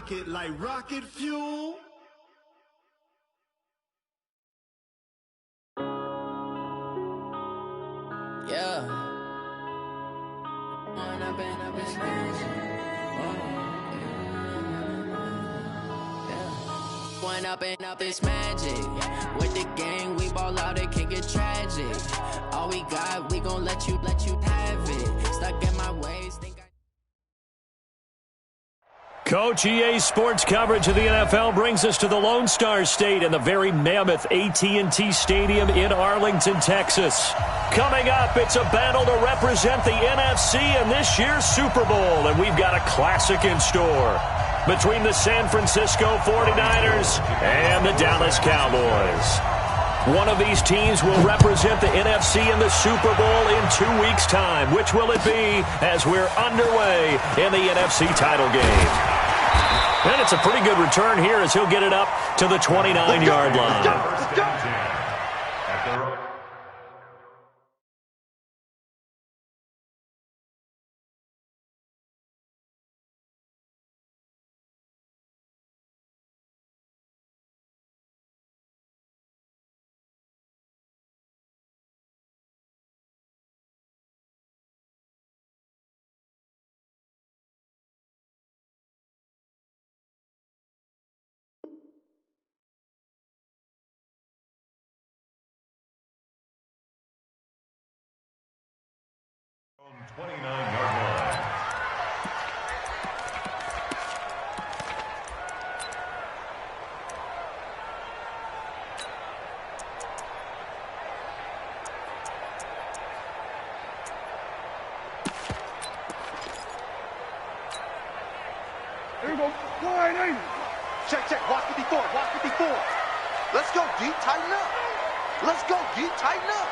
rocket like rocket fuel. Yeah. Going up and up is magic. With the gang, we ball out, it can get tragic. All we got, we gon' let you have it. Stuck in my ways, think Coach EA Sports coverage of the NFL brings us to the Lone Star State and the very mammoth AT&T Stadium in Arlington, Texas. Coming up, it's a battle to represent the NFC in this year's Super Bowl, and we've got a classic in store between the San Francisco 49ers and the Dallas Cowboys. One of these teams will represent the NFC in the Super Bowl in 2 weeks' time. Which will it be as we're underway in the NFC title game? And it's a pretty good return here as he'll get it up to the 29-yard line. On 29-yard line. Here we go. Wide 80. Check. Watch 54. Let's go, D. Tighten up. Let's go, D. Tighten up.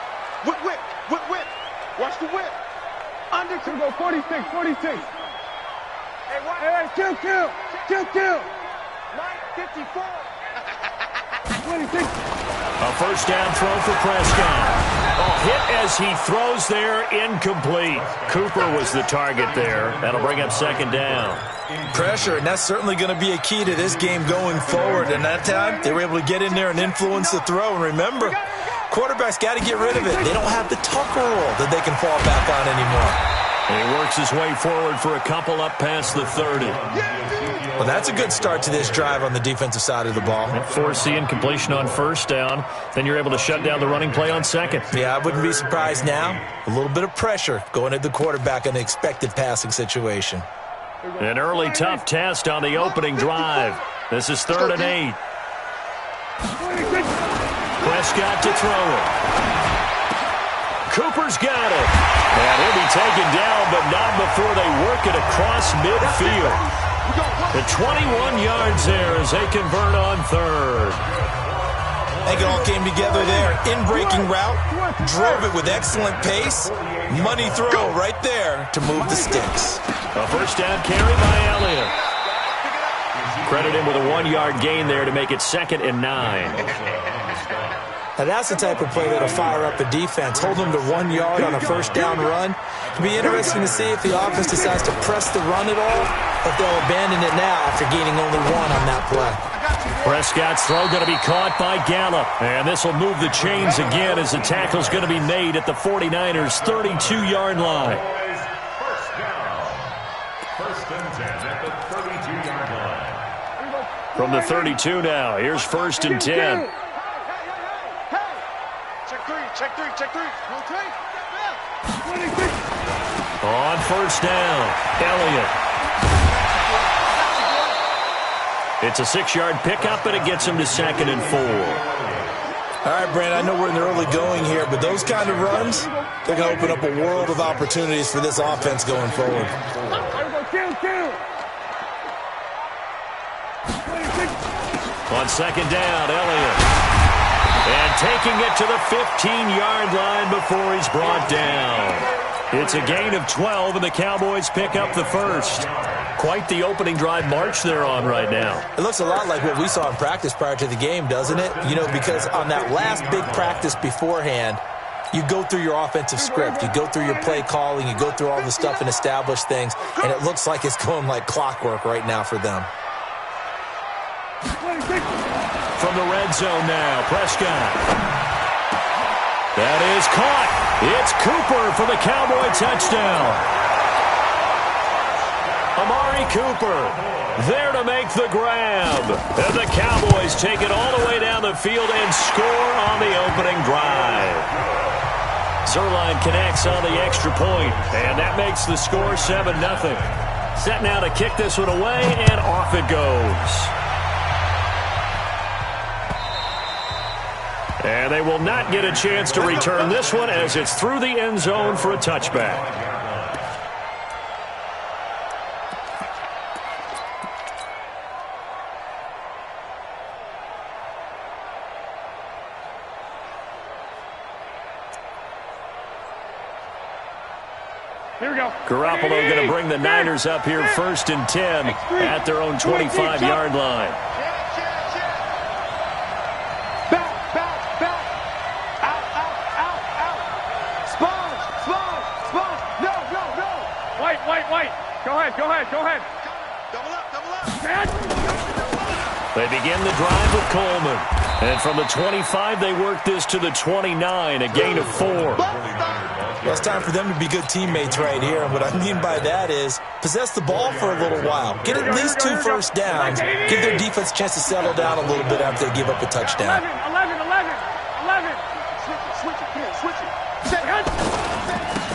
Whip. Watch the whip. Under. Here we go. 46. Hey, kill. Line 54. 26. A first down throw for Prescott. Hit as he throws there, incomplete. Cooper was the target there. That'll bring up second down. Pressure, and that's certainly going to be a key to this game going forward. And that time, they were able to get in there and influence the throw. And remember, quarterbacks got to get rid of it. They don't have the Tucker rule that they can fall back on anymore. And he works his way forward for a couple up past the 30. Well, that's a good start to this drive on the defensive side of the ball. Force the incompletion on first down. Then you're able to shut down the running play on second. Yeah, I wouldn't be surprised now. A little bit of pressure going at the quarterback in an expected passing situation. An early tough test on the opening drive. This is 3rd and 8. Prescott to throw it. Cooper's got it. And he'll be taken down, but not before they work it across midfield. The 21 yards there as they convert on 3rd. I think it all came together there. In-breaking route, drove it with excellent pace. Money throw right there to move the sticks. A first down carry by Elliott. Credit him with a 1-yard gain there to make it 2nd and 9. Now that's the type of play that'll fire up a defense. Hold them to 1 yard on a first down run. It'll be interesting to see if the offense decides to press the run at all, or if they'll abandon it now after gaining only 1 on that play. Prescott's throw going to be caught by Gallup. And this will move the chains again as the tackle's going to be made at the 49ers' 32-yard line. First down. 1st and 10 at the 32-yard line. From the 32 now, here's 1st and 10. Check three. On first down, Elliott. It's a 6-yard pickup, and it gets him to 2nd and 4. All right, Brandon, I know we're in the early going here, but those kind of runs, they're going to open up a world of opportunities for this offense going forward. On 2nd down, Elliott. And taking it to the 15-yard line before he's brought down. It's a gain of 12, and the Cowboys pick up the first. Quite the opening drive march they're on right now. It looks a lot like what we saw in practice prior to the game, doesn't it? You know, because on that last big practice beforehand, you go through your offensive script. You go through your play calling. You go through all the stuff and establish things, and it looks like it's going like clockwork right now for them. From the red zone now, Prescott. That is caught. It's Cooper for the Cowboy touchdown. Amari Cooper there to make the grab. And the Cowboys take it all the way down the field and score on the opening drive. Zerline connects on the extra point, and that makes the score 7-0. Set now to kick this one away, and off it goes. And they will not get a chance to return this one as it's through the end zone for a touchback. Here we go. Garoppolo going to bring the Niners up here 1st and 10 at their own 25-yard line. Back. Out. Sponge. No. White. Go ahead. Double up. They begin the drive with Coleman. And from the 25, they work this to the 29, a gain of 4. Well, it's time for them to be good teammates right here. And what I mean by that is possess the ball for a little while. Get at least 2 first downs. Give their defense a chance to settle down a little bit after they give up a touchdown. 11. Switch it.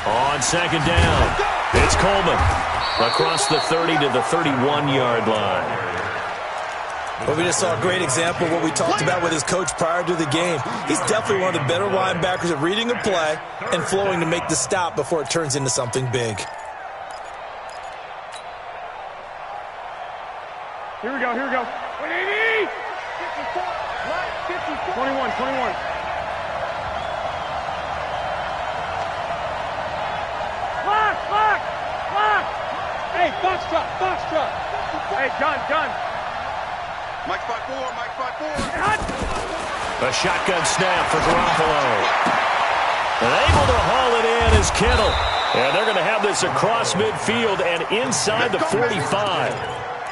On 2nd down, it's Coleman across the 30 to the 31-yard line. Well, we just saw a great example of what we talked about with his coach prior to the game. He's definitely one of the better linebackers at reading a play and flowing to make the stop before it turns into something big. Here we go. 180. 21. Block. Hey, box truck. Hey, gun. Mike 5-4. A shotgun snap for Garoppolo. And able to haul it in is Kittle. And they're going to have this across midfield and inside the 45.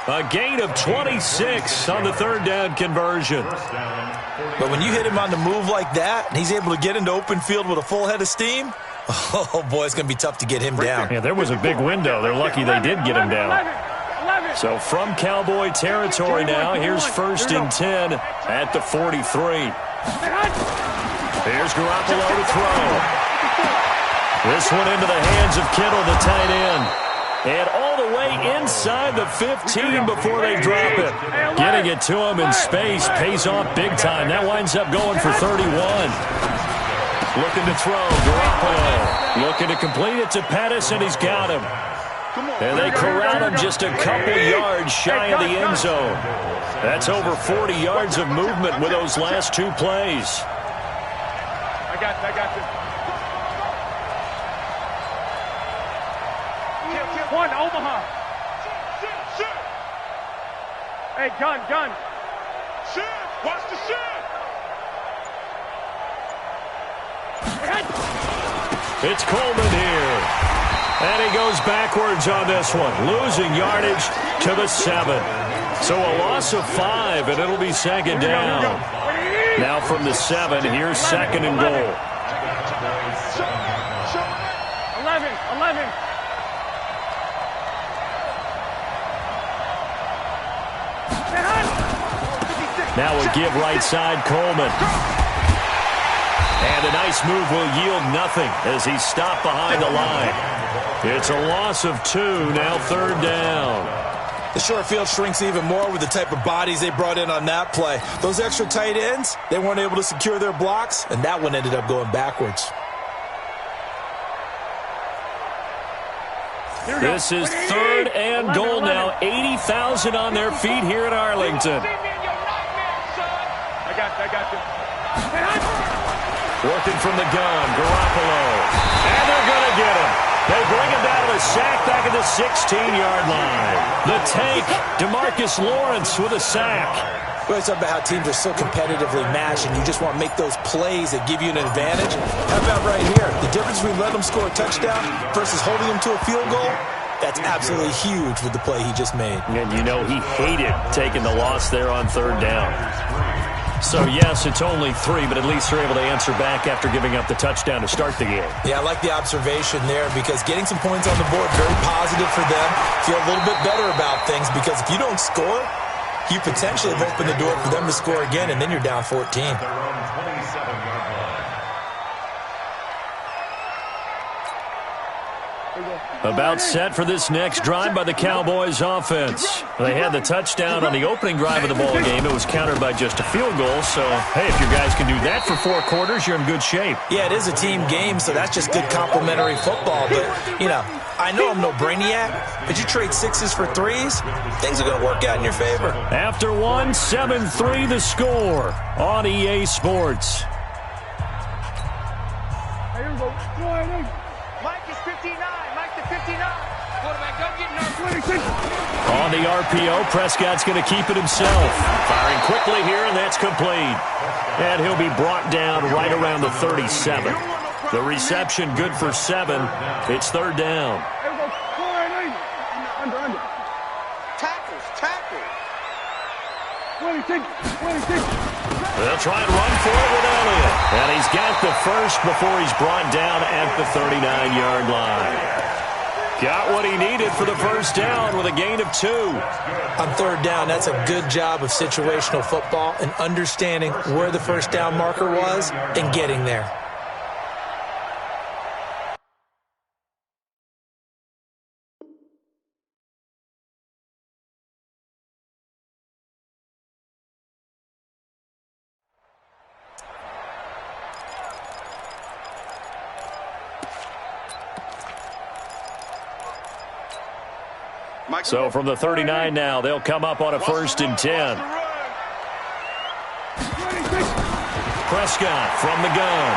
A gain of 26 on the 3rd down conversion. But when you hit him on the move like that, and he's able to get into open field with a full head of steam, oh, boy, it's going to be tough to get him down. Yeah, there was a big window. They're lucky they did get him down. So from Cowboy territory now, here's 1st and 10 at the 43. Here's Garoppolo to throw. This one into the hands of Kittle, the tight end. And all the way inside the 15 before they drop it. Getting it to him in space pays off big time. That winds up going for 31. Looking to throw, Garoppolo. Looking to complete it to Pettis, and he's got him. And they corral him just a couple yards shy of the end zone. That's over 40 yards of movement with those last 2 plays. I got you. 1, Omaha. Hey, gun. Watch the shit. It's Coleman here. And he goes backwards on this one, losing yardage to the 7. So a loss of 5, and it'll be 2nd down. Now from the 7, here's 2nd and goal. 11. Now a give right side, Coleman. And a nice move will yield nothing as he's stopped behind the line. It's a loss of 2, now 3rd down. The short field shrinks even more with the type of bodies they brought in on that play. Those extra tight ends, they weren't able to secure their blocks, and that one ended up going backwards. This is 3rd and goal now. 80,000 on their feet here in Arlington. I got you. Working from the gun, Garoppolo. And they're going to get him. They bring him down to a sack back at the 16-yard line. The tank, DeMarcus Lawrence with a sack. We always talk about how teams are so competitively matched, and you just want to make those plays that give you an advantage. How about right here? The difference between letting them score a touchdown versus holding them to a field goal, That's absolutely huge with the play he just made. And you know he hated taking the loss there on third down. So, yes, it's only 3, but at least they're able to answer back after giving up the touchdown to start the game. Yeah, I like the observation there because getting some points on the board, very positive for them. Feel a little bit better about things because if you don't score, you potentially have opened the door for them to score again, and then you're down 14. Their own 27-yard line. About set for this next drive by the Cowboys offense. They had the touchdown on the opening drive of the ball game. It was countered by just a field goal. So, hey, if you guys can do that for 4 quarters, you're in good shape. Yeah, it is a team game, so that's just good complementary football. But, you know, I know I'm no brainiac, but you trade 6s for 3s, things are going to work out in your favor. After 1, 7-3 the score on EA Sports. Here we go. 180. Mike is 59. Mike to 59. Quarterback, don't get nervous. 26. On the RPO, Prescott's going to keep it himself. Firing quickly here, and that's complete. And he'll be brought down right around the 37. The reception good for 7. It's third down. Here we go. 180. Under. Tackles. 26. They'll try and run for it with Elliott. And he's got the first before he's brought down at the 39-yard line. Got what he needed for the first down with a gain of 2. On third down, that's a good job of situational football and understanding where the first down marker was and getting there. So from the 39 now, they'll come up on a 1st and 10. Prescott from the gun.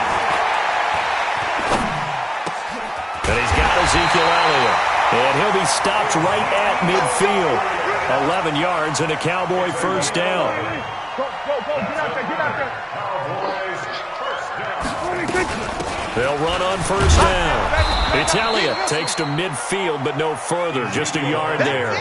And he's got Ezekiel Elliott. And he'll be stopped right at midfield. 11 yards and a Cowboy first down. Go. Get out there. Cowboys first down. They'll run on first down. It's Elliott. Takes to midfield, but no further. Just a yard there.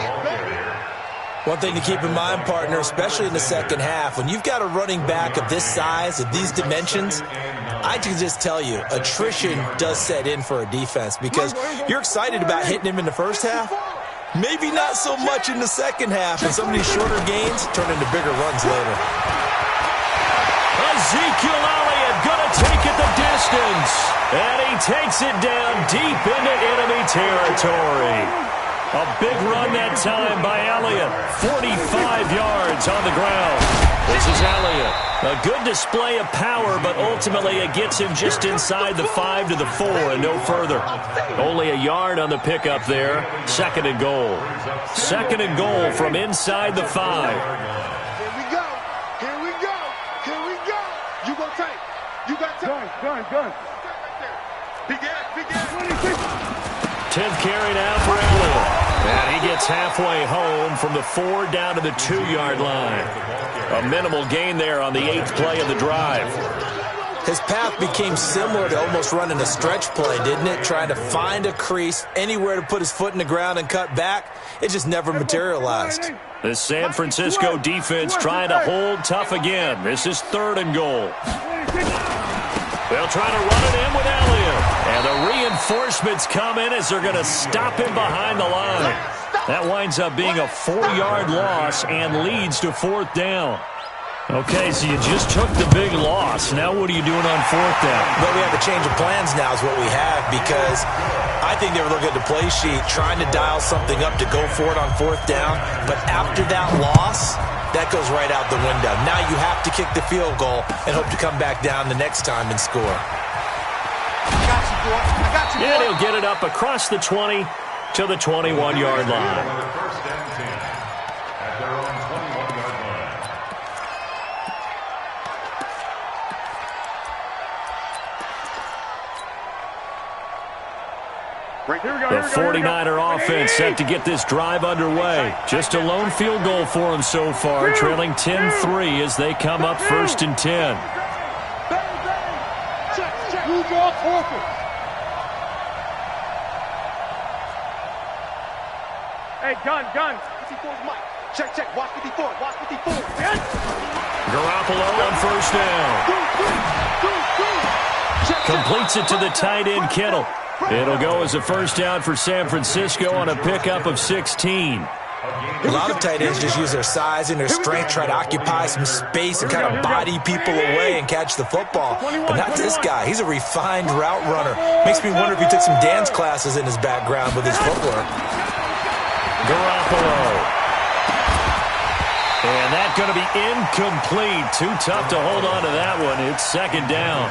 One thing to keep in mind, partner, especially in the second half, when you've got a running back of this size, of these dimensions, I can just tell you, attrition does set in for a defense because you're excited about hitting him in the first half. Maybe not so much in the second half, and some of these shorter gains turn into bigger runs later. Ezekiel Elliott going to take it the distance. And he takes it down deep into enemy territory. A big run that time by Elliott. 45 yards on the ground. This is Elliott. A good display of power, but ultimately it gets him just inside the 5 to the 4 and no further. Only a yard on the pickup there. 2nd and goal. 2nd and goal from inside the 5. Here we go. You gonna take. You got time. Gun. Big ass. 26. 10th carry now for Elliott. And he gets halfway home from the 4 down to the 2-yard line. A minimal gain there on the 8th play of the drive. His path became similar to almost running a stretch play, didn't it? Trying to find a crease, anywhere to put his foot in the ground and cut back. It just never materialized. The San Francisco defense trying to hold tough again. This is 3rd and goal. They'll try to run it in with Elliott. And the reinforcements come in as they're going to stop him behind the line. That winds up being a 4-yard loss and leads to 4th down. Okay, so you just took the big loss. Now what are you doing on 4th down? Well, we have a change of plans now is what we have because I think they were looking at the play sheet, trying to dial something up to go for it on 4th down. But after that loss, that goes right out the window. Now you have to kick the field goal and hope to come back down the next time and score. I got you, boy. And he'll get it up across the 20 to the 21-yard line. First and 10 at their own 21-yard line. The 49er offense set to get this drive underway. Just a lone field goal for them so far, trailing 10-3 as they come up 1st and 10. Hey, gun. 54's Mike. Check. Watch 54. Watch 54. Garoppolo on first down. Completes it to the tight end, Kittle. It'll go as a first down for San Francisco on a pickup of 16. A lot of tight ends just use their size and their strength, try to occupy some space and kind of body people away and catch the football. But not this guy. He's a refined route runner. Makes me wonder if he took some dance classes in his background with his footwork. Garoppolo. And that's going to be incomplete. Too tough to hold on to that one. It's second down.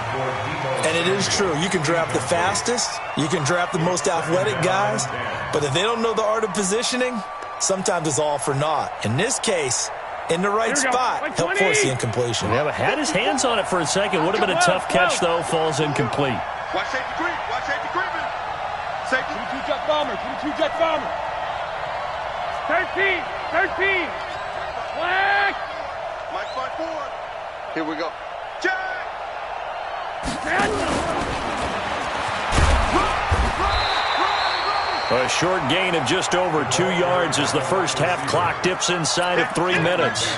And it is true. You can draft the fastest. You can draft the most athletic guys. But if they don't know the art of positioning, sometimes it's all for naught. In this case, in the right spot, he'll force the incompletion. Yeah, but had his hands on it for a second. Would have been a tough catch, though. Falls incomplete. Watch safety green. Watch safety green. Safety. 22 jet bomber. 13. Flag. Mike 5-4. Here we go. Jack. A short gain of just over 2 yards as the first half clock dips inside of 3 minutes.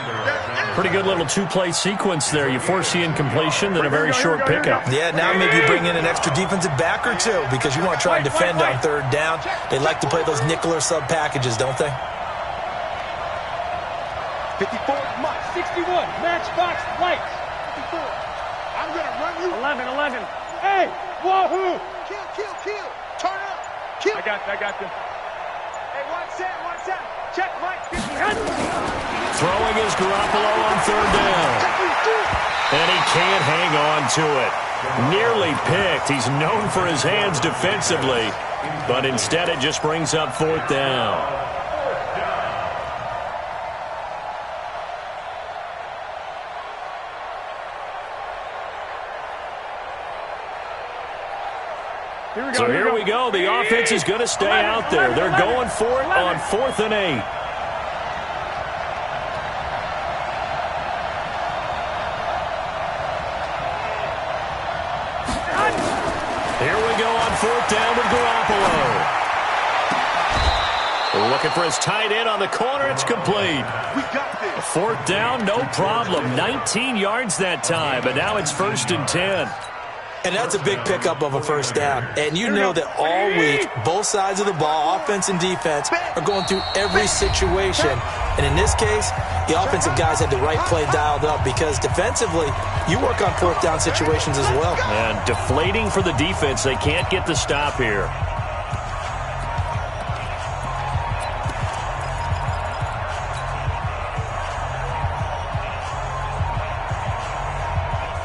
Pretty good little two-play sequence there. You force the incompletion, then a very short pickup. Yeah, now maybe you bring in an extra defensive back or two because you want to try and defend on third down. They like to play those nickel or sub packages, don't they? 54 Mike. 61. Matchbox lights. 54. I'm going to run you. 11. Hey, wahoo. Kill. Turn up. Kill. I got you. Hey, one set. Check, Mike. 50. Throwing is Garoppolo on third down. And he can't hang on to it. Nearly picked. He's known for his hands defensively, but instead it just brings up fourth down. So here we go. The offense is going to stay out there. They're going for it on 4th and 8. Here we go on 4th down with Garoppolo. Looking for his tight end on the corner. It's complete. We got this. 4th down, no problem. 19 yards that time, but now it's 1st and 10. And that's a big pickup of a first down. And you know that all week, both sides of the ball, offense and defense, are going through every situation. And in this case, the offensive guys had the right play dialed up because defensively, you work on 4th down situations as well. And deflating for the defense. They can't get the stop here.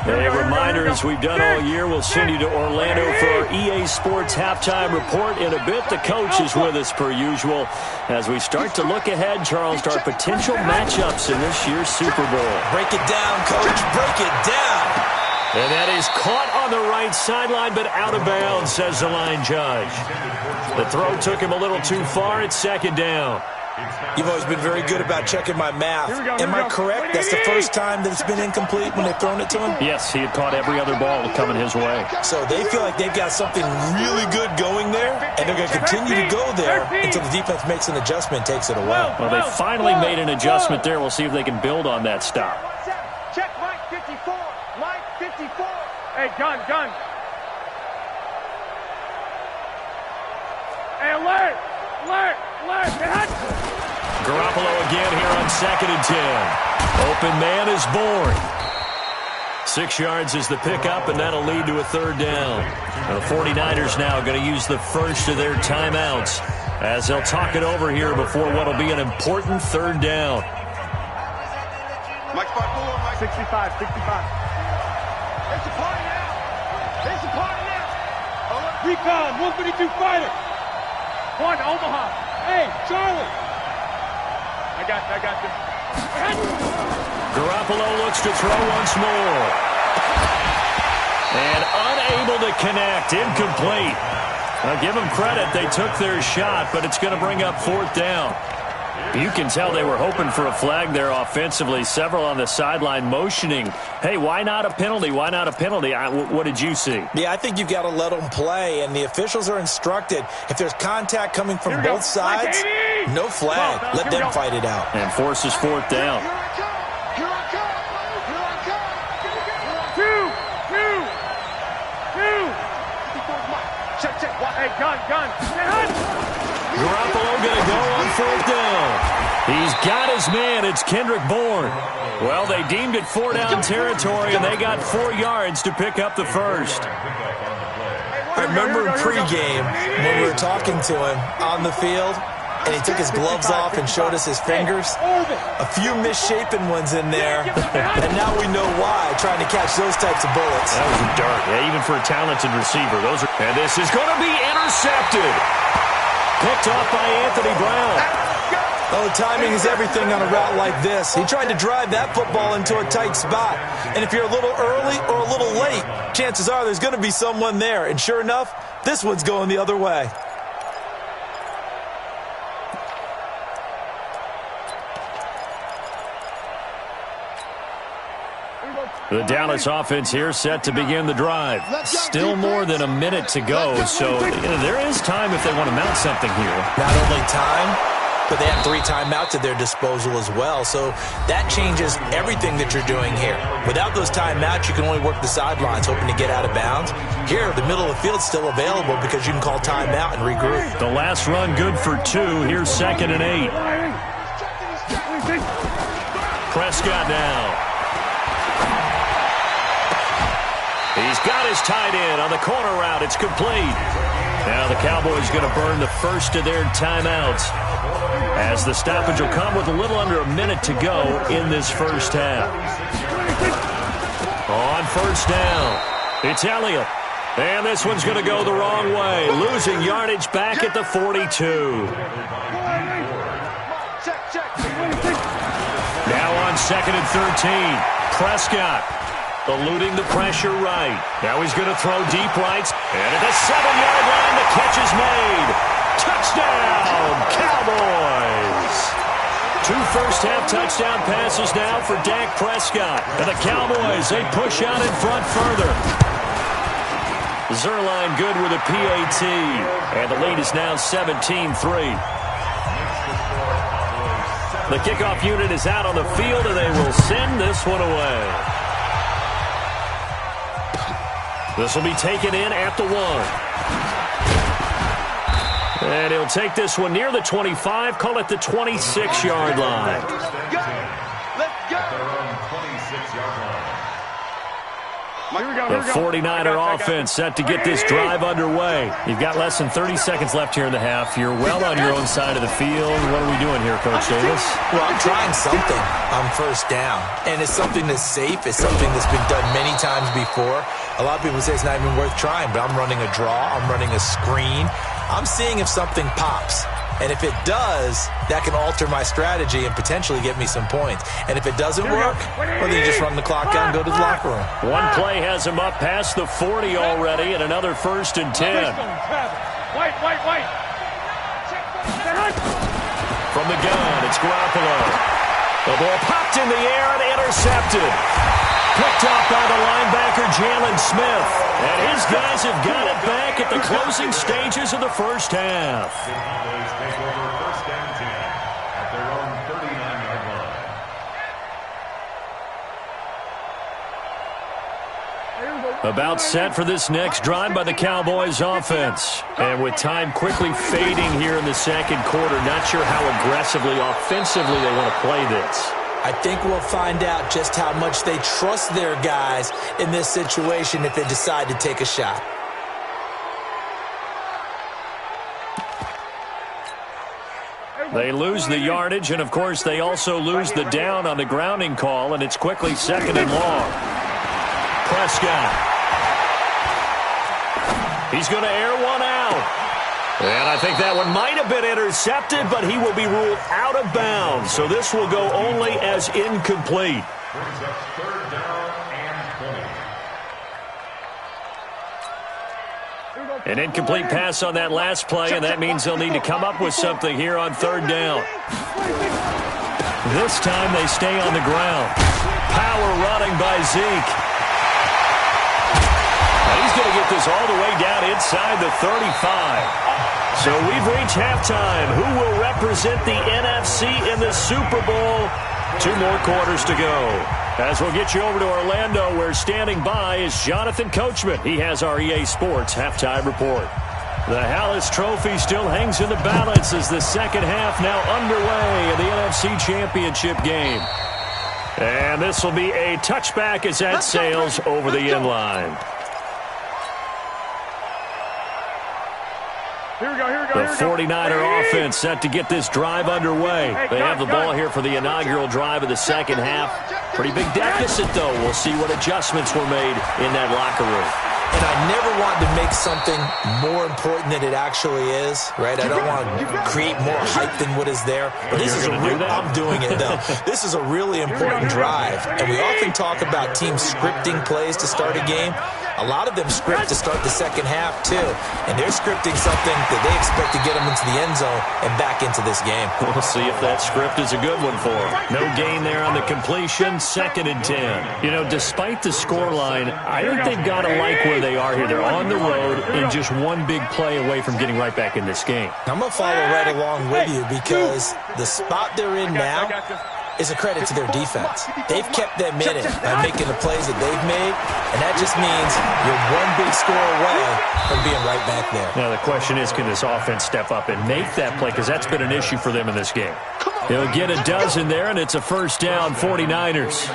A reminder, as we've done all year, we'll send you to Orlando for our EA Sports halftime report in a bit. The coach is with us per usual as we start to look ahead, Charles, to our potential matchups in this year's Super Bowl. Break it down, Coach. Break it down. And that is caught on the right sideline, but out of bounds, says the line judge. The throw took him a little too far. It's second down. You've always been very good about checking my math. Am I correct? That's the first time that it's been incomplete when they've thrown it to him? Yes, he had caught every other ball coming his way. So they feel like they've got something really good going there, and they're going to continue to go there until the defense makes an adjustment and takes it away. Well, they finally made an adjustment there. We'll see if they can build on that stop. Check Mike 54. Mike 54. Hey, gun. Hey, alert. Garoppolo again here on 2nd and 10. Open man is born. 6 yards is the pickup, and that'll lead to a third down. The 49ers now going to use the first of their timeouts as they'll talk it over here before what will be an important third down. Mike 5-4, Mike 65. There's a party now. Recon, 152 fighter. One, Omaha. Hey, Charlie. I got this. Garoppolo looks to throw once more. And unable to connect. Incomplete. Now give them credit. They took their shot, but it's going to bring up 4th down. You can tell they were hoping for a flag there offensively. Several on the sideline motioning. Hey, why not a penalty? Why not a penalty? What did you see? Yeah, I think you've got to let them play, and the officials are instructed. If there's contact coming from both sides, No flag. Let them fight it out. And forces fourth down. Hey, gun. Garoppolo going to go on fourth down. He's got his man. It's Kendrick Bourne. Well, they deemed it 4-down territory, and they got 4 yards to pick up the first. I remember in pregame when we were talking to him on the field, and he took his gloves off and showed us his fingers. A few misshapen ones in there, and now we know why, trying to catch those types of bullets. That was a dart. Yeah, even for a talented receiver. And this is going to be intercepted. Picked off by Anthony Brown. Oh, timing is everything on a route like this. He tried to drive that football into a tight spot. And if you're a little early or a little late, chances are there's going to be someone there. And sure enough, this one's going the other way. The Dallas offense here set to begin the drive. Still more than a minute to go, so there is time if they want to mount something here. Not only time, but they have 3 timeouts at their disposal as well, so that changes everything that you're doing here. Without those timeouts, you can only work the sidelines, hoping to get out of bounds. Here, the middle of the field's still available because you can call timeout and regroup. The last run good for 2. Here's 2nd and 8. Prescott now. He's got his tight end on the corner route. It's complete. Now the Cowboys going to burn the first of their timeouts, as the stoppage will come with a little under a minute to go in this first half. On first down, it's Elliott. And this one's going to go the wrong way, losing yardage back at the 42. Now on 2nd and 13, Prescott eluding the pressure right. Now he's going to throw deep right. And at the 7-yard line, the catch is made. Touchdown, Cowboys! 2 first-half touchdown passes now for Dak Prescott. And the Cowboys, they push out in front further. Zerline good with a PAT. And the lead is now 17-3. The kickoff unit is out on the field, and they will send this one away. This will be taken in at the 1. And he'll take this one near the 25, call it the 26-yard line. Let's go. The 49er offense set to get this drive underway. You've got less than 30 seconds left here in the half. You're well on your own side of the field. What are we doing here, Coach Davis? Well, I'm trying something on first down. And it's something that's safe. It's something that's been done many times before. A lot of people say it's not even worth trying, but I'm running a draw. I'm running a screen. I'm seeing if something pops. And if it does, that can alter my strategy and potentially get me some points. And if it doesn't work, well, then you just run the clock out and go to the locker room. One play has him up past the 40 already, and another 1st and 10. White. From the gun, it's Garoppolo. The ball popped in the air and intercepted. Picked up by the linebacker, Jalen Smith. And his guys have got it back at the closing stages of the first half. Cowboys take over 1st and 10 at their own 39-yard line. About set for this next drive by the Cowboys offense. And with time quickly fading here in the second quarter, not sure how aggressively, offensively they want to play this. I think we'll find out just how much they trust their guys in this situation if they decide to take a shot. They lose the yardage, and of course they also lose the down on the grounding call, and it's quickly 2nd and long. Prescott. He's going to air one out. And I think that one might have been intercepted, but he will be ruled out of bounds. So this will go only as incomplete. Brings up 3rd down and 20. An incomplete pass on that last play, and that means they'll need to come up with something here on 3rd down. This time they stay on the ground. Power running by Zeke. He's going to get this all the way down inside the 35. So we've reached halftime. Who will represent the NFC in the Super Bowl? 2 more quarters to go. As we'll get you over to Orlando, where standing by is Jonathan Coachman. He has our EA Sports halftime report. The Hallis Trophy still hangs in the balance as the second half now underway in the NFC Championship game. And this will be a touchback as that sails over the end line. Here we go. The 49er offense set to get this drive underway. They have the ball here for the inaugural drive of the second half. Pretty big deficit, though. We'll see what adjustments were made in that locker room. And I never want to make something more important than it actually is, right? I don't want to create more hype than what is there. But this is I'm doing it, though. This is a really important drive. And we often talk about teams scripting plays to start a game. A lot of them script to start the second half, too. And they're scripting something that they expect to get them into the end zone and back into this game. We'll see if that script is a good one for them. No gain there on the completion, 2nd and 10. You know, despite the scoreline, I think they've got to like where they are here. They're on the road and just one big play away from getting right back in this game. I'm going to follow right along with you because the spot they're in now is a credit to their defense. They've kept them in it by making the plays that they've made, and that just means you're one big score away from being right back there. Now the question is, can this offense step up and make that play? Because that's been an issue for them in this game. He'll get a dozen there, and it's a first down, 49ers.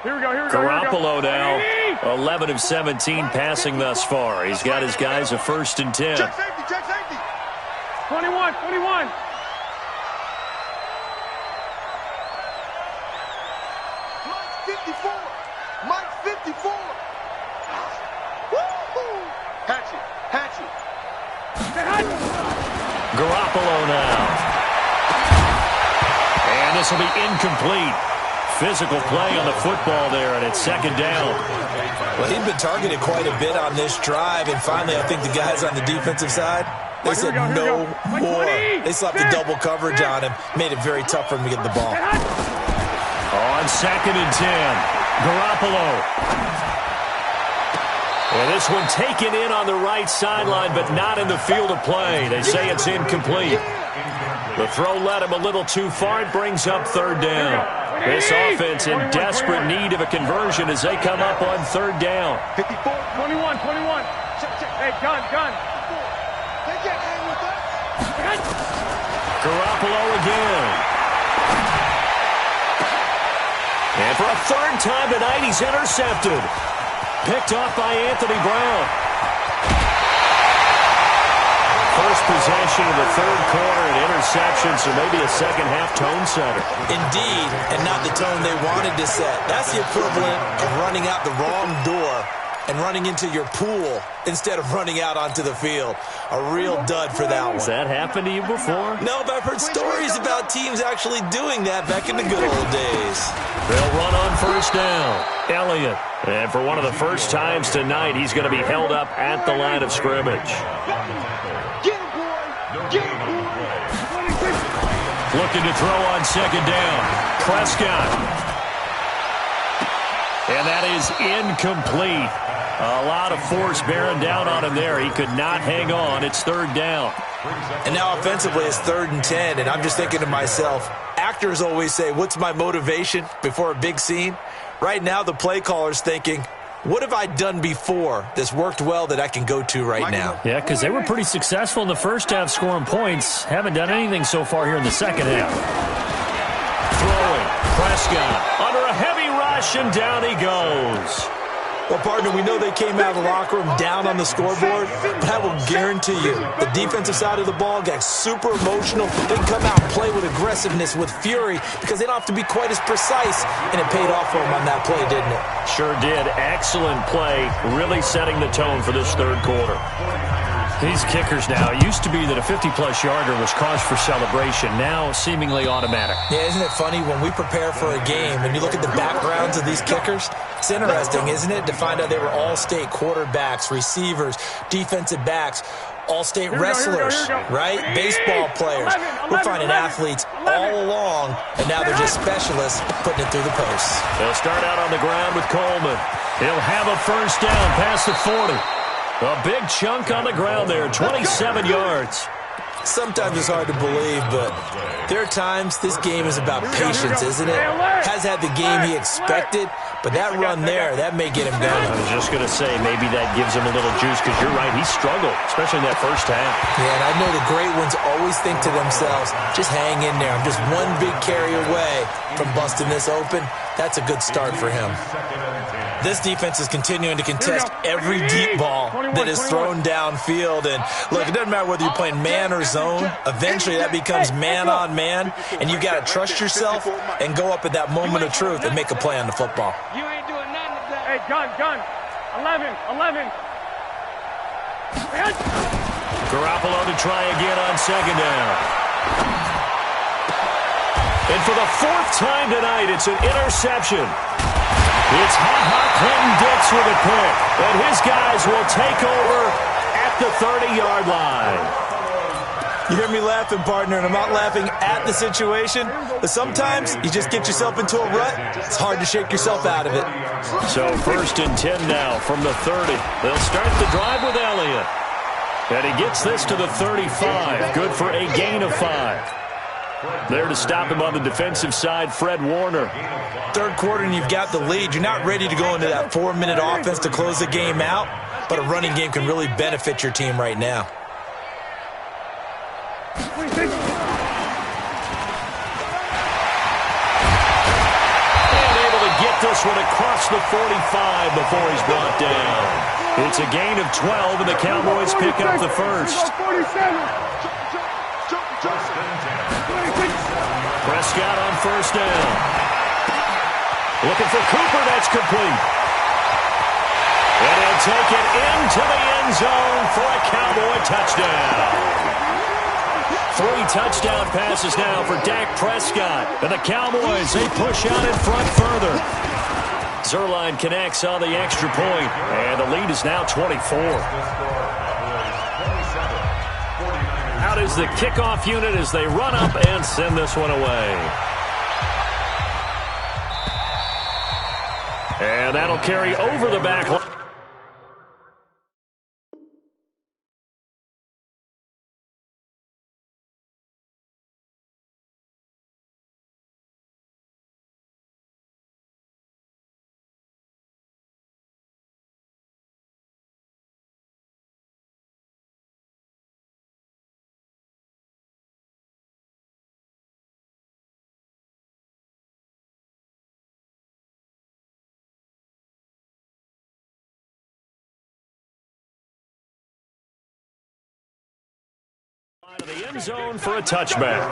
Here we go. Garoppolo now, 11 of 17 passing thus far. He's got his guys a 1st and 10. Check safety. 21. Mike 54. Woo-hoo. Hatchet. Garoppolo now. And this will be incomplete. Physical play on the football there, and it's 2nd down. Well, he'd been targeted quite a bit on this drive, and finally I think the guys on the defensive side, they said no more. They slapped the double coverage on him, made it very tough for him to get the ball. On 2nd and 10. Garoppolo. And this one taken in on the right sideline, but not in the field of play. They say it's incomplete. The throw led him a little too far. It brings up 3rd down. This offense in desperate need of a conversion as they come up on 3rd down. 54, 21. Hey, gun. They can't hang with us. Garoppolo again. And for a 3rd time tonight, he's intercepted. Picked off by Anthony Brown. First possession of the 3rd quarter, an interception, so maybe a second half tone setter. Indeed, and not the tone they wanted to set. That's the equivalent of running out the wrong door and running into your pool instead of running out onto the field. A real dud for that one. Has that happened to you before? No, but I've heard stories about teams actually doing that back in the good old days. They'll run on 1st down. Elliott. And for one of the first times tonight, he's going to be held up at the line of scrimmage. Get him, boy. Looking to throw on 2nd down. Prescott. And that is incomplete. A lot of force bearing down on him there. He could not hang on. It's 3rd down. And now offensively it's 3rd and 10, and I'm just thinking to myself, actors always say, what's my motivation before a big scene? Right now the play caller's thinking, what have I done before that's worked well that I can go to right now? Yeah, because they were pretty successful in the first half scoring points. Haven't done anything so far here in the second half. Throwing. Prescott under a heavy rush, and down he goes. Well, partner, we know they came out of the locker room down on the scoreboard, but I will guarantee you the defensive side of the ball got super emotional. They can come out and play with aggressiveness, with fury, because they don't have to be quite as precise, and it paid off for them on that play, didn't it? Sure did. Excellent play, really setting the tone for this 3rd quarter. These kickers now, it used to be that a 50-plus yarder was cause for celebration. Now, seemingly automatic. Yeah, isn't it funny? When we prepare for a game, when you look at the backgrounds of these kickers, it's interesting, isn't it, to find out they were all-state quarterbacks, receivers, defensive backs, all-state wrestlers, right? Baseball players. We're finding athletes all along, and now they're just specialists putting it through the posts. They'll start out on the ground with Coleman. He'll have a 1st down past the 40. A big chunk on the ground there, 27 yards. Sometimes it's hard to believe, but there are times this game is about patience, isn't it? Has had the game he expected, but that run there, that may get him going. I was just going to say, maybe that gives him a little juice, because you're right, he struggled, especially in that first half. Yeah, and I know the great ones always think to themselves, just hang in there. I'm just one big carry away from busting this open. That's a good start for him. This defense is continuing to contest every deep ball that is thrown downfield. And, look, it doesn't matter whether you're playing man or zone. Eventually, that becomes man-on-man, and you've got to trust yourself and go up at that moment of truth and make a play on the football. You ain't doing nothing today. Hey, gun. 11. Garoppolo to try again on second down. And for the fourth time tonight, it's an interception. It's Clinton Dix with a pick, and his guys will take over at the 30-yard line. You hear me laughing, partner, and I'm not laughing at the situation, but sometimes you just get yourself into a rut. It's hard to shake yourself out of it. So 1st and 10 now from the 30. They'll start the drive with Elliott. And he gets this to the 35. Good for a gain of 5. There to stop him on the defensive side, Fred Warner. Third quarter and you've got the lead. You're not ready to go into that 4-minute offense to close the game out, but a running game can really benefit your team right now. And able to get this one across the 45 before he's brought down. It's a gain of 12, and the Cowboys pick up the first. Prescott on first down. Looking for Cooper, that's complete. And he'll take it into the end zone for a Cowboy touchdown. 3 touchdown passes now for Dak Prescott. And the Cowboys, they push out in front further. Zerline connects on the extra point, and the lead is now 24. Out is the kickoff unit as they run up and send this one away. And that'll carry over the back line. To the end zone for a touchback.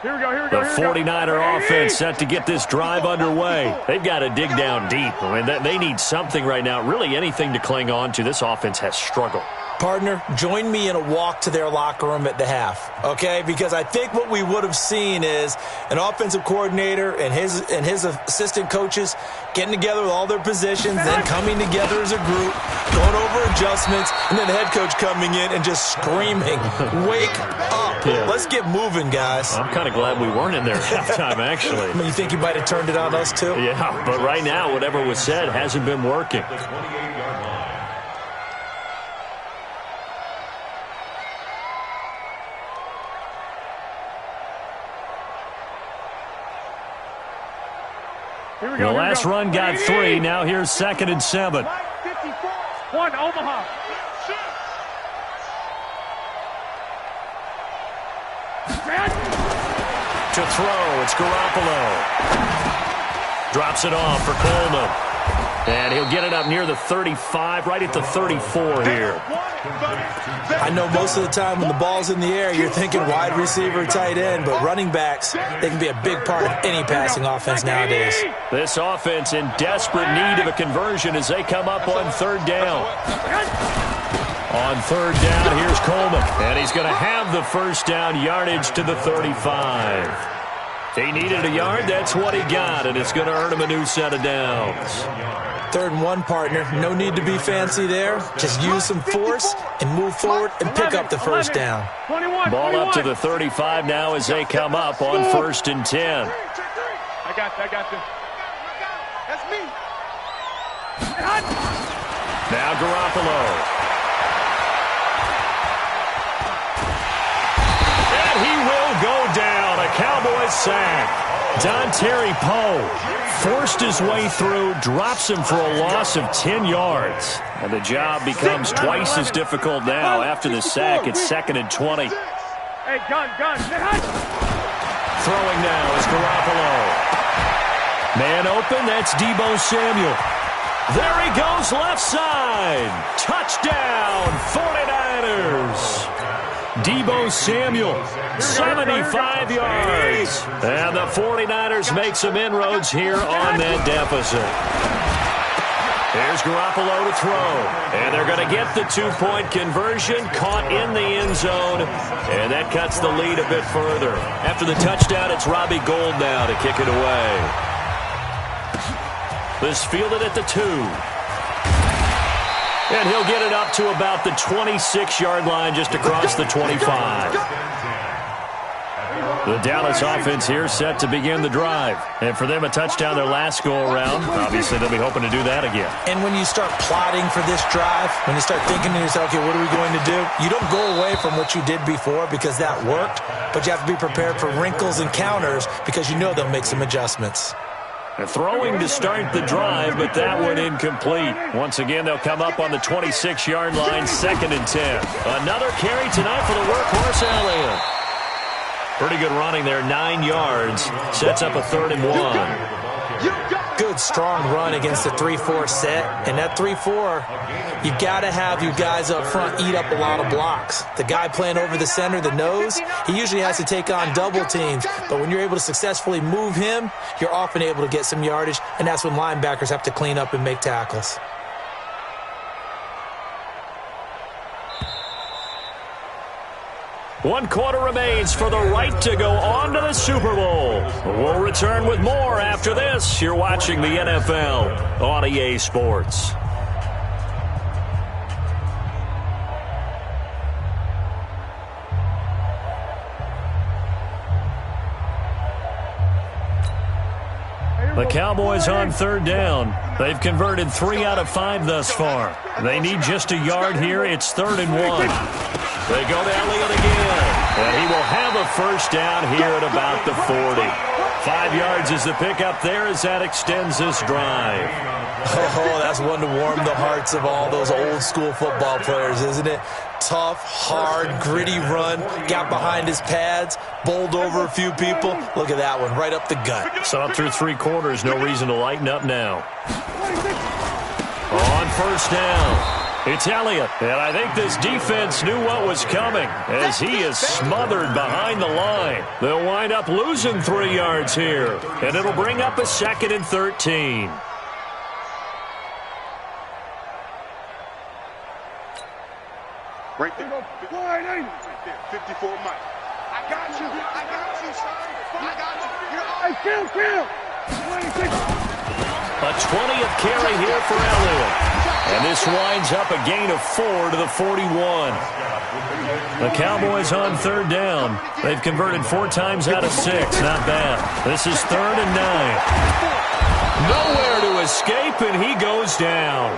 Here we go. The 49er offense set to get this drive underway. They've got to dig down deep. I mean, they need something right now, really anything to cling on to. This offense has struggled. Partner, join me in a walk to their locker room at the half, okay? Because I think what we would have seen is an offensive coordinator and his assistant coaches getting together with all their positions, then coming together as a group, going over adjustments, and then the head coach coming in and just screaming, "Wake up. Yeah. Let's get moving, guys." I'm kind of glad we weren't in there at halftime, actually. I mean, you think you might have turned it on us, too? Yeah, but right now, whatever was said hasn't been working. The last run got 3. Now here's 2nd and 7. 1 Omaha. To throw, it's Garoppolo. Drops it off for Coleman. And he'll get it up near the 35, right at the 34 here. I know most of the time when the ball's in the air, you're thinking wide receiver, tight end, but running backs, they can be a big part of any passing offense nowadays. This offense in desperate need of a conversion as they come up on 3rd down. On 3rd down, here's Coleman. And he's going to have the first down yardage to the 35. He needed a yard, that's what he got, and it's going to earn him a new set of downs. 3rd and 1, partner. No need to be fancy there. Just use some force and move forward and pick up the first down. Ball up to the 35 now as they come up on 1st and 10. I got you. That's me. Now Garoppolo. And he will go down. A Cowboys sack. Terry Poe forced his way through, drops him for a loss of 10 yards. And the job becomes twice as difficult now. After the sack, it's 2nd and 20. Hey, gun. Throwing now is Garoppolo. Man open, that's Deebo Samuel. There he goes, left side. Touchdown, 49ers. Deebo Samuel, 75 yards. And the 49ers make some inroads here on that deficit. Here's Garoppolo to throw. And they're going to get the 2-point conversion, caught in the end zone. And that cuts the lead a bit further. After the touchdown, it's Robbie Gould now to kick it away. This fielded at the 2. And he'll get it up to about the 26-yard line just across the 25. The Dallas offense here set to begin the drive. And for them, a touchdown their last go-around. Obviously, they'll be hoping to do that again. And when you start plotting for this drive, when you start thinking to yourself, okay, what are we going to do? You don't go away from what you did before because that worked. But you have to be prepared for wrinkles and counters because you know they'll make some adjustments. Throwing to start the drive, but that one incomplete. Once again, they'll come up on the 26-yard line, 2nd and 10. Another carry tonight for the workhorse Elliott. Pretty good running there, 9 yards. Sets up a 3rd and 1. Good, strong run against the 3-4 set. And that 3-4, you got to have your guys up front eat up a lot of blocks. The guy playing over the center, the nose, he usually has to take on double teams. But when you're able to successfully move him, you're often able to get some yardage. And that's when linebackers have to clean up and make tackles. One quarter remains for the right to go on to the Super Bowl. We'll return with more after this. You're watching the NFL on EA Sports. The Cowboys on 3rd down. They've converted 3 out of 5 thus far. They need just a yard here. It's 3rd and 1. They go to Elliott again. And he will have a first down here at about the 40. 5 yards is the pickup there as that extends this drive. Oh, that's one to warm the hearts of all those old school football players, isn't it? Tough, hard, gritty run. Got behind his pads, bowled over a few people. Look at that one, right up the gut. So up through 3 quarters, no reason to lighten up now. On 1st down. It's Elliott, and I think this defense knew what was coming as he is smothered behind the line. They'll wind up losing 3 yards here, and it'll bring up a 2nd and 13. Right there. 54 Mike. I got you, son. I got you. Hey, kill. 26. A 20th carry here for Elliott. And this winds up a gain of 4 to the 41. The Cowboys on 3rd down. They've converted 4 times out of 6. Not bad. This is 3rd and 9. Nowhere to escape, and he goes down.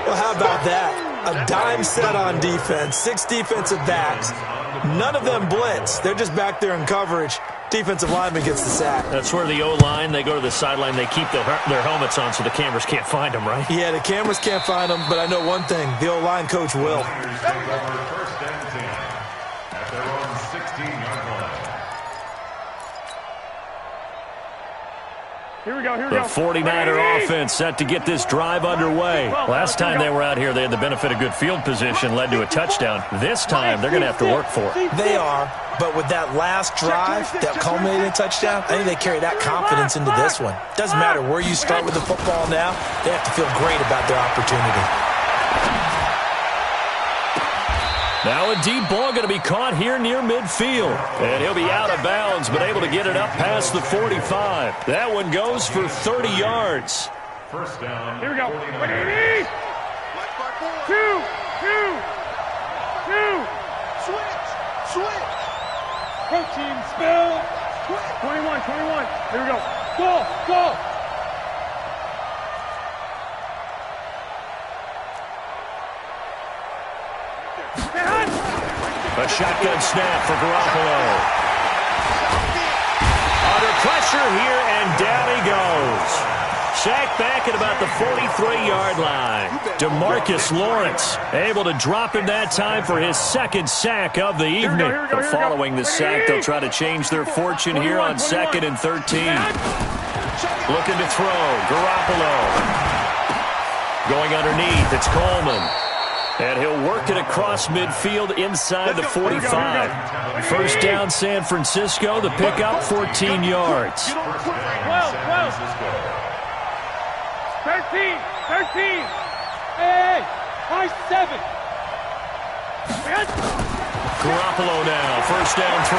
Well, how about that? A dime set on defense. 6 defensive backs. None of them blitz. They're just back there in coverage. Defensive lineman gets the sack. That's where the O-line, they go to the sideline, they keep their helmets on so the cameras can't find them, right? Yeah, the cameras can't find them, but I know one thing. The O-line coach will. First and 10 at their own 16-yard line. Here we go. The 49er offense set to get this drive underway. Last time they were out here, they had the benefit of good field position, led to a touchdown. This time, they're going to have to work for it. They are, but with that last drive that culminated in a touchdown, I think they carry that confidence into this one. Doesn't matter where you start with the football now, they have to feel great about their opportunity. Now a deep ball going to be caught here near midfield. And he'll be out of bounds, but able to get it up past the 45. That one goes for 30 yards. First down. Here we go. 49ers. 180. Mike by 4. 2. Switch. Pro team spill. 21. Here we go. Go. A shotgun snap for Garoppolo. Under pressure here, and down he goes. Sacked back at about the 43-yard line. DeMarcus Lawrence able to drop him that time for his second sack of the evening. But following the sack, they'll try to change their fortune here on 2nd and 13. Looking to throw. Garoppolo. Going underneath, it's Coleman. And he'll work it across midfield inside the 45. First down, San Francisco. The pickup, 14 yards. 12. 13. Hey, 7. Garoppolo now, first down throw.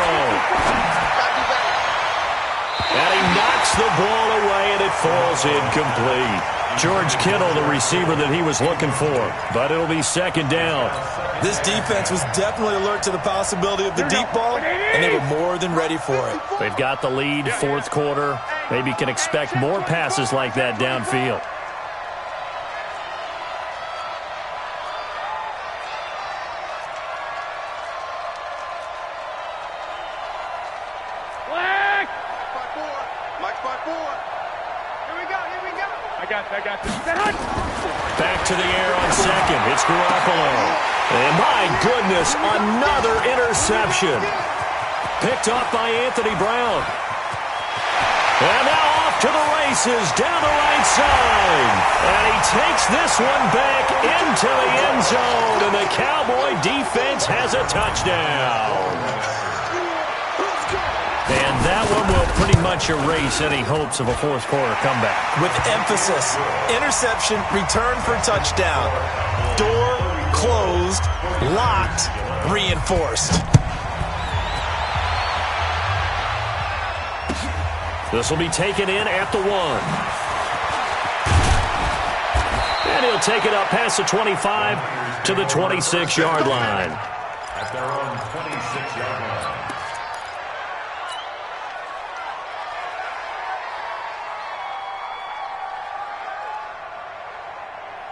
And he knocks the ball away, and it falls incomplete. George Kittle, the receiver that he was looking for, but it'll be second down. This defense was definitely alert to the possibility of the deep ball, and they were more than ready for it. They've got the lead, fourth quarter. Maybe can expect more passes like that downfield. Mike's by 4. Here we go. I got this. Back to the air on second. It's Garoppolo. And my goodness, another interception. Picked up by Anthony Brown. And now off to the races down the right side. And he takes this one back into the end zone. And the Cowboy defense has a touchdown. And that one will pretty much erase any hopes of a fourth quarter comeback. With emphasis, interception, return for touchdown. Door closed, locked, reinforced. This will be taken in at the 1. And he'll take it up past the 25 to the 26-yard line. At their own 26-yard line.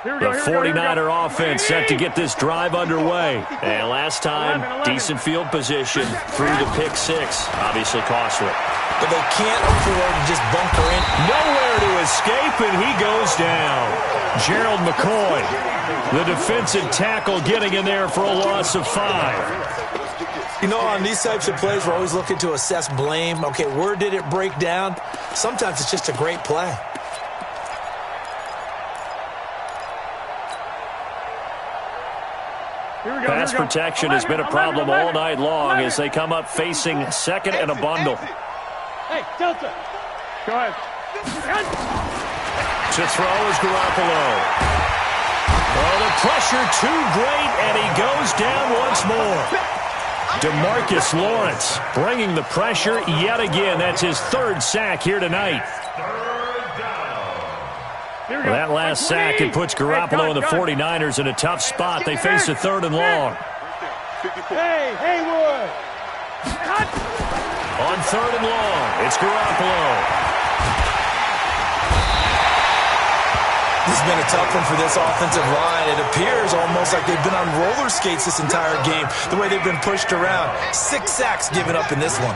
The 49er offense set to get this drive underway. And last time, decent field position through the pick 6. Obviously costly. But they can't afford to just bunker in. Nowhere to escape, and he goes down. Gerald McCoy, the defensive tackle, getting in there for a loss of 5. You know, on these types of plays, we're always looking to assess blame. Okay, where did it break down? Sometimes it's just a great play. Pass protection has been a problem all night long as they come up facing second and a bundle. Hey, Delta. Go ahead. To throw is Garoppolo. Oh, the pressure too great, and he goes down once more. DeMarcus Lawrence bringing the pressure yet again. That's his third sack here tonight. That last sack, it puts Garoppolo and the 49ers in a tough spot. They face a 3rd and long. Hey, Haywood. On 3rd and long, it's Garoppolo. This has been a tough one for this offensive line. It appears almost like they've been on roller skates this entire game, the way they've been pushed around. 6 sacks given up in this one.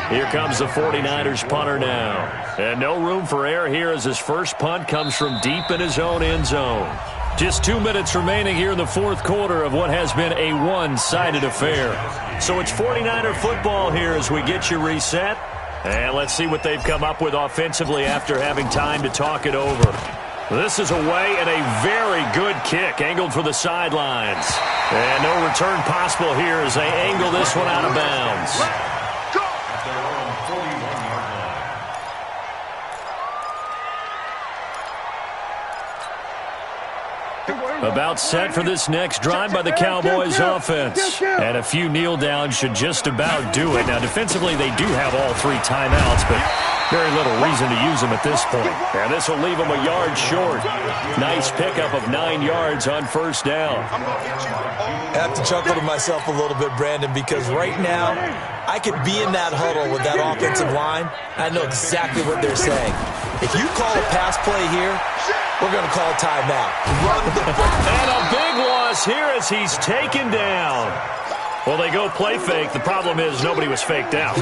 Here comes the 49ers punter now. And no room for error here as his first punt comes from deep in his own end zone. Just 2 minutes remaining here in the fourth quarter of what has been a one-sided affair. So it's 49er football here as we get you reset. And let's see what they've come up with offensively after having time to talk it over. This is away and a very good kick angled for the sidelines. And no return possible here as they angle this one out of bounds. At their own 41-yard line. About set for this next drive by the Cowboys offense. And a few kneel downs should just about do it. Now defensively they do have all 3 timeouts, but Very little reason to use him at this point. And this will leave him a yard short. Nice pickup of 9 yards on first down. I have to chuckle to myself a little bit, Brandon, because right now I could be in that huddle with that offensive line. I know exactly what they're saying. If you call a pass play here, we're going to call timeout. Run the ball. And a big loss here as he's taken down. Well, they go play fake. The problem is nobody was faked out.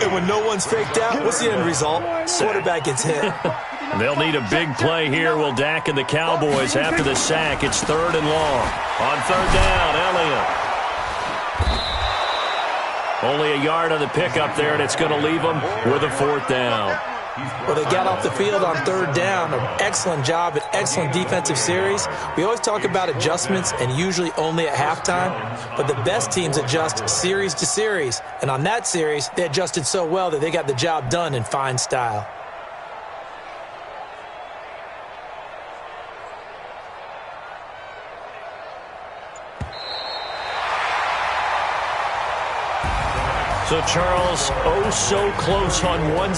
And when no one's faked out, what's the end result? Quarterback gets hit. They'll need a big play here. Will Dak and the Cowboys after the sack. It's 3rd and long. On 3rd down, Elliott. Only a yard on the pickup there, and it's going to leave them with a 4th down. Well, they got off the field on 3rd down. An excellent job, an excellent defensive series. We always talk about adjustments and usually only at halftime, but the best teams adjust series to series. And on that series, they adjusted so well that they got the job done in fine style. So, Charles, oh so close on one